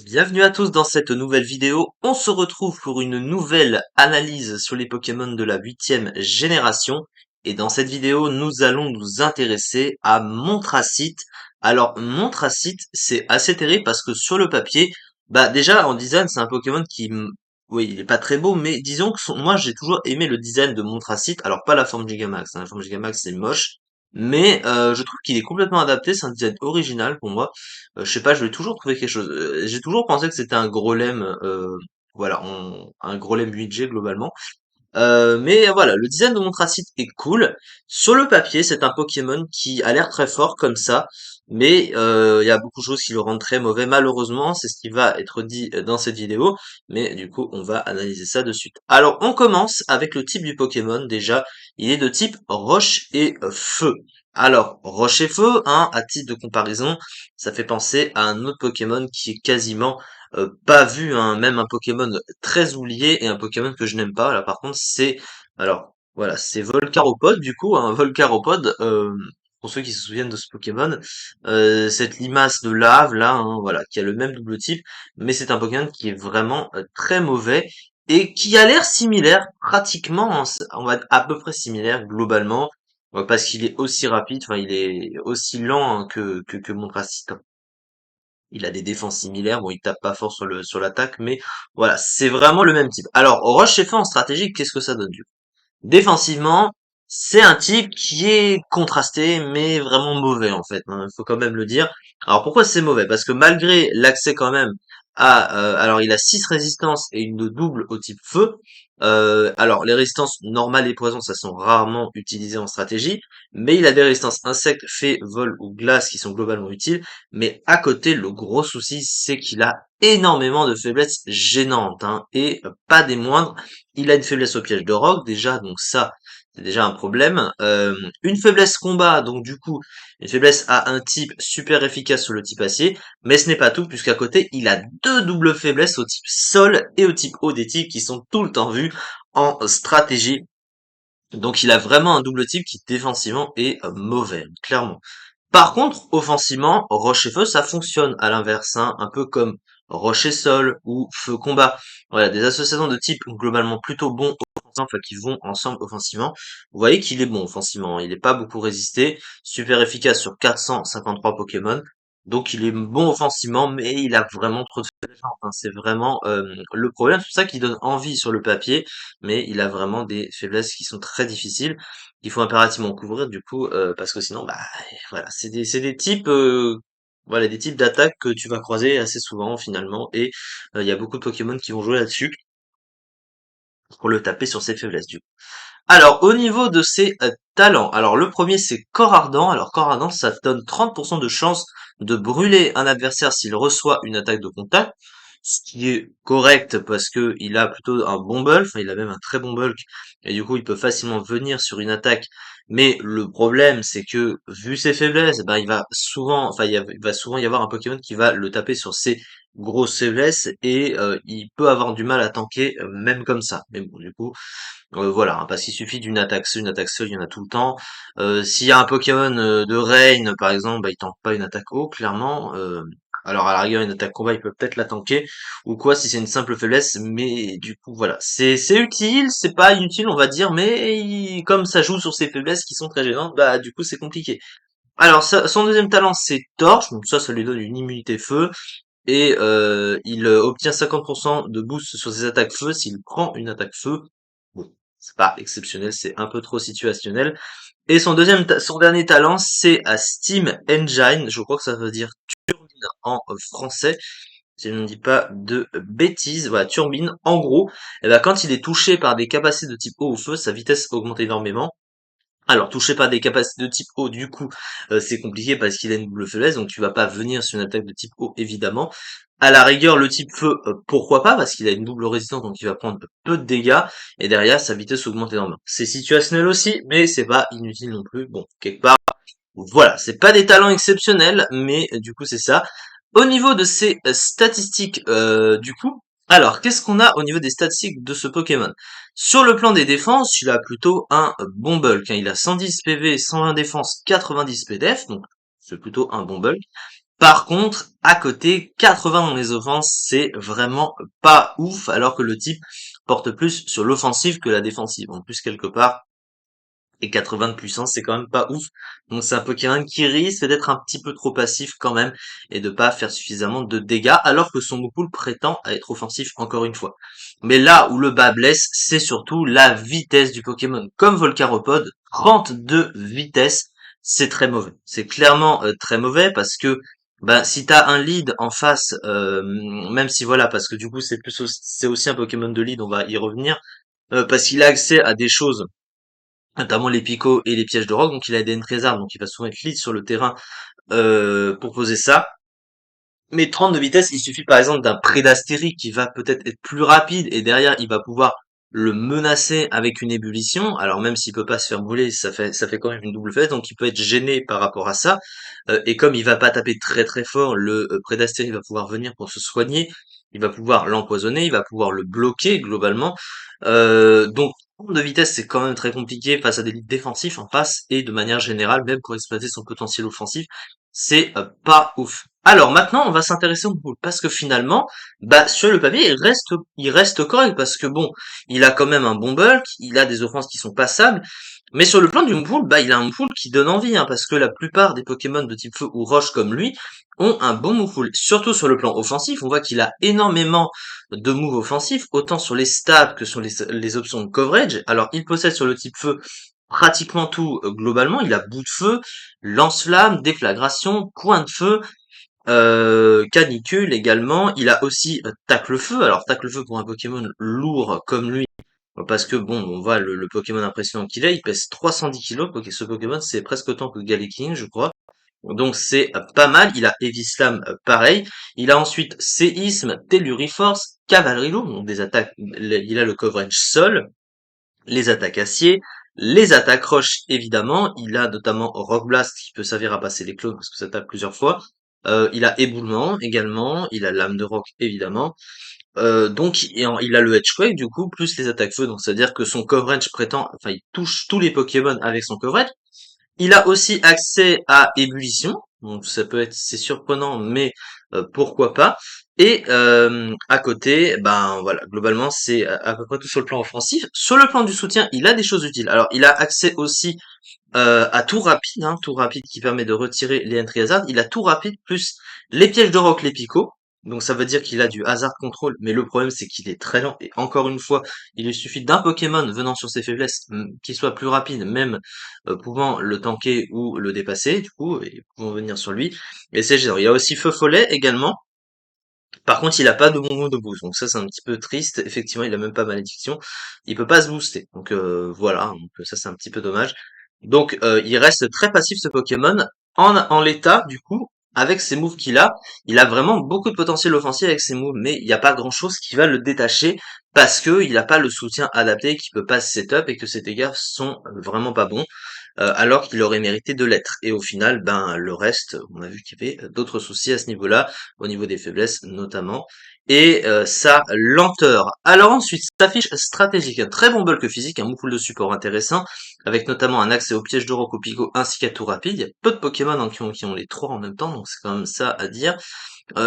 Bienvenue à tous dans cette nouvelle vidéo. On se retrouve pour une nouvelle analyse sur les Pokémon de la 8e génération. Et dans cette vidéo, nous allons nous intéresser à Montracite. Alors, Montracite, c'est assez terrible parce que sur le papier, bah déjà en design, c'est un Pokémon oui, il est pas très beau, mais disons que moi j'ai toujours aimé le design de Montracite. Alors pas la forme Gigamax, hein. La forme Gigamax c'est moche, mais je trouve qu'il est complètement adapté. C'est un design original pour moi. Je sais pas, je vais toujours trouver quelque chose. J'ai toujours pensé que c'était un Grolem, voilà, un Grolem 8G globalement. Mais voilà, le design de Montracite est cool. Sur le papier, c'est un Pokémon qui a l'air très fort comme ça, mais il y a beaucoup de choses qui le rendent très mauvais. Malheureusement, c'est ce qui va être dit dans cette vidéo, mais du coup, on va analyser ça de suite. Alors, on commence avec le type du Pokémon. Déjà, il est de type roche et feu. Alors, roche et feu, hein, à titre de comparaison, ça fait penser à un autre Pokémon qui est quasiment pas vu, hein, même un Pokémon très oublié et un Pokémon que je n'aime pas. Là, par contre, alors, voilà, c'est Volcaropod, du coup, un Volcaropod, pour ceux qui se souviennent de ce Pokémon, cette limace de lave, là, hein, voilà, qui a le même double type, mais c'est un Pokémon qui est vraiment très mauvais et qui a l'air similaire, pratiquement, hein, on va être à peu près similaire, globalement, parce qu'il est aussi rapide, enfin, il est aussi lent hein, que Montracite. Il a des défenses similaires, bon, il tape pas fort sur l'attaque, mais voilà, c'est vraiment le même type. Alors, Roche et Feu en stratégie, qu'est-ce que ça donne du coup? Défensivement, c'est un type qui est contrasté, mais vraiment mauvais en fait, hein, il faut quand même le dire. Alors pourquoi c'est mauvais? Parce que malgré l'accès quand même alors il a 6 résistances et une double au type feu. Alors les résistances normales et poison, ça sont rarement utilisées en stratégie, mais il a des résistances insectes, fées, vol ou glace qui sont globalement utiles. Mais à côté, le gros souci, c'est qu'il a énormément de faiblesses gênantes, hein, et pas des moindres. Il a une faiblesse au piège de roc, déjà, donc ça, c'est déjà un problème. Une faiblesse combat, donc du coup, une faiblesse à un type super efficace sur le type acier, mais ce n'est pas tout, puisqu'à côté, il a deux doubles faiblesses au type sol et au type eau, des types qui sont tout le temps vus en stratégie. Donc il a vraiment un double type qui défensivement est mauvais, clairement. Par contre, offensivement, roche et feu, ça fonctionne à l'inverse, hein, un peu comme roche et sol ou feu combat. Voilà, des associations de type globalement plutôt bons offensivement, enfin qui vont ensemble offensivement. Vous voyez qu'il est bon offensivement, hein, il n'est pas beaucoup résisté, super efficace sur 453 Pokémon. Donc il est bon offensivement, mais il a vraiment trop de faiblesses, hein. C'est vraiment le problème, c'est pour ça qu'il donne envie sur le papier, mais il a vraiment des faiblesses qui sont très difficiles, qu'il faut impérativement couvrir du coup, parce que sinon, bah voilà, c'est des types, voilà, des types d'attaques que tu vas croiser assez souvent finalement, et il y a beaucoup de Pokémon qui vont jouer là-dessus pour le taper sur ses faiblesses du coup. Alors, au niveau de ses talents, alors le premier c'est Corps Ardent. Alors Corps Ardent, ça te donne 30% de chance de brûler un adversaire s'il reçoit une attaque de contact, ce qui est correct parce que il a plutôt un bon bulk, enfin il a même un très bon bulk, et du coup il peut facilement venir sur une attaque. Mais le problème c'est que vu ses faiblesses, ben il va souvent, enfin il va souvent y avoir un Pokémon qui va le taper sur ses grosses faiblesses et il peut avoir du mal à tanker même comme ça. Mais bon du coup. Voilà, hein, parce qu'il suffit une attaque seule, il y en a tout le temps. S'il y a un Pokémon de Rain, par exemple, bah, il tank pas une attaque eau, clairement. Alors à la rigueur, une attaque combat, il peut peut-être la tanker, ou quoi, si c'est une simple faiblesse, mais du coup, voilà. C'est utile, c'est pas inutile, on va dire, mais comme ça joue sur ses faiblesses qui sont très gênantes, bah du coup, c'est compliqué. Alors, son deuxième talent, c'est Torche, donc ça lui donne une immunité feu, et il obtient 50% de boost sur ses attaques feu s'il prend une attaque feu. Bon, c'est pas exceptionnel, c'est un peu trop situationnel. Et son dernier talent, c'est à Steam Engine. Je crois que ça veut dire turbine en français. Si je ne dis pas de bêtises. Voilà, turbine. En gros, eh ben, quand il est touché par des capacités de type eau ou feu, sa vitesse augmente énormément. Alors, touché par des capacités de type eau, du coup, c'est compliqué parce qu'il a une double faiblesse, donc tu vas pas venir sur une attaque de type eau, évidemment. À la rigueur, le type feu, pourquoi pas, parce qu'il a une double résistance, donc il va prendre peu de dégâts, et derrière, sa vitesse augmente énormément. C'est situationnel aussi, mais c'est pas inutile non plus. Bon, quelque part, voilà, c'est pas des talents exceptionnels, mais du coup, c'est ça. Au niveau de ses statistiques, du coup, alors, qu'est-ce qu'on a au niveau des statistiques de ce Pokémon? Sur le plan des défenses, il a plutôt un bon bulk, hein. Il a 110 PV, 120 défense, 90 PDF, donc c'est plutôt un bon bulk. Par contre, à côté, 80 dans les offenses, c'est vraiment pas ouf, alors que le type porte plus sur l'offensive que la défensive. En plus, quelque part, et 80 de puissance, c'est quand même pas ouf. Donc c'est un Pokémon qui risque d'être un petit peu trop passif quand même et de pas faire suffisamment de dégâts, alors que son Moupoule prétend à être offensif encore une fois. Mais là où le bas blesse, c'est surtout la vitesse du Pokémon. Comme Volcaropod, 32 vitesse, c'est très mauvais. C'est clairement très mauvais parce que bah, si t'as un lead en face, même si voilà, parce que du coup c'est aussi un Pokémon de lead, on va y revenir, parce qu'il a accès à des choses notamment les picots et les pièges de roc, donc il a des trésors, donc il va souvent être lead sur le terrain pour poser ça. Mais 30 de vitesse, il suffit par exemple d'un Prédastérique qui va peut-être être plus rapide et derrière il va pouvoir le menacer avec une ébullition. Alors même s'il peut pas se faire brûler, ça fait quand même une double fête, donc il peut être gêné par rapport à ça. Et comme il va pas taper très très fort, le Prédastérique va pouvoir venir pour se soigner. Il va pouvoir l'empoisonner, il va pouvoir le bloquer globalement. Donc de vitesse, c'est quand même très compliqué face à des leads défensifs en face et de manière générale, même pour exploiter son potentiel offensif, c'est pas ouf. Alors maintenant, on va s'intéresser au Bull parce que finalement, bah sur le papier, il reste correct parce que bon, il a quand même un bon bulk, il a des offenses qui sont passables, mais sur le plan du Bull, bah il a un Bull qui donne envie, hein, parce que la plupart des Pokémon de type feu ou roche comme lui ont un bon move. Surtout sur le plan offensif, on voit qu'il a énormément de moves offensifs, autant sur les stats que sur les options de coverage. Alors il possède sur le type feu pratiquement tout globalement, il a bout de feu, lance-flamme, déflagration, point de feu, canicule également. Il a aussi tacle-feu. Alors tacle-feu pour un Pokémon lourd comme lui, parce que bon, on voit le Pokémon impressionnant qu'il est, il pèse 310 kilos. Ce Pokémon c'est presque autant que Galaking, je crois. Donc c'est pas mal. Il a Heavy Slam, pareil. Il a ensuite Séisme, Telluriforce, Cavalerie Lourde, donc des attaques. Il a le coverage sol, les attaques acier, les attaques roche évidemment. Il a notamment Rock Blast qui peut servir à passer les clones parce que ça tape plusieurs fois. Il a éboulement également. Il a lame de roc évidemment. Donc il a le Edgequake du coup plus les attaques feu. Donc c'est à dire que son coverage prétend, enfin il touche tous les Pokémon avec son coverage. Il a aussi accès à ébullition, donc c'est surprenant, mais pourquoi pas. Et à côté, ben voilà, globalement c'est à peu près tout sur le plan offensif. Sur le plan du soutien, il a des choses utiles. Alors il a accès aussi à tout rapide qui permet de retirer les entry hazard. Il a tout rapide plus les pièges de roc, les picots. Donc ça veut dire qu'il a du hazard control, mais le problème c'est qu'il est très lent. Et encore une fois, il lui suffit d'un Pokémon venant sur ses faiblesses, qui soit plus rapide, même pouvant le tanker ou le dépasser, du coup, et pouvant venir sur lui. Et c'est génial. Il y a aussi Feu Follet également. Par contre, il a pas de bonbon de boost, donc ça c'est un petit peu triste. Effectivement, il a même pas malédiction. Il peut pas se booster. Donc voilà, donc ça c'est un petit peu dommage. Donc il reste très passif ce Pokémon. En l'état, du coup, avec ses moves il a vraiment beaucoup de potentiel offensif avec ses moves, mais il n'y a pas grand chose qui va le détacher parce que il n'a pas le soutien adapté, qui peut pas se setup et que ses dégâts sont vraiment pas bons alors qu'il aurait mérité de l'être. Et au final, ben le reste, on a vu qu'il y avait d'autres soucis à ce niveau-là, au niveau des faiblesses notamment, et sa lenteur. Alors ensuite, sa fiche stratégique, un très bon bulk physique, un moupoule de support intéressant, avec notamment un accès au piège de roc, au pico, ainsi qu'à tout rapide. Il y a peu de Pokémon qui ont les trois en même temps, donc c'est quand même ça à dire.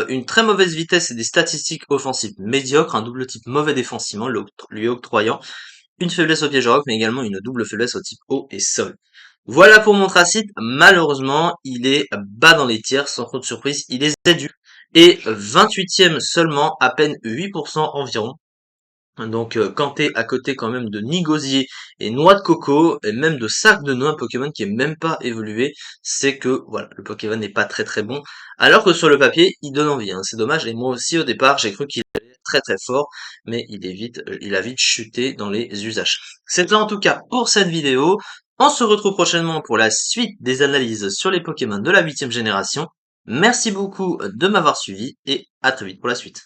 Une très mauvaise vitesse et des statistiques offensives médiocres, un double type mauvais défensivement, lui octroyant une faiblesse au piège roc, mais également une double faiblesse au type eau et sol. Voilà pour mon Tracite. Malheureusement, il est bas dans les tiers, sans trop de surprise. Il est ZU. Et 28e seulement, à peine 8% environ. Donc quand t'es à côté quand même de Nigosier et Noix de Coco, et même de Sac de Noix, un Pokémon qui est même pas évolué, c'est que voilà, le Pokémon n'est pas très très bon. Alors que sur le papier, il donne envie, hein, c'est dommage. Et moi aussi au départ, j'ai cru qu'il allait être très très fort, mais il a vite chuté dans les usages. C'est en tout cas pour cette vidéo. On se retrouve prochainement pour la suite des analyses sur les Pokémon de la 8e génération. Merci beaucoup de m'avoir suivi et à très vite pour la suite.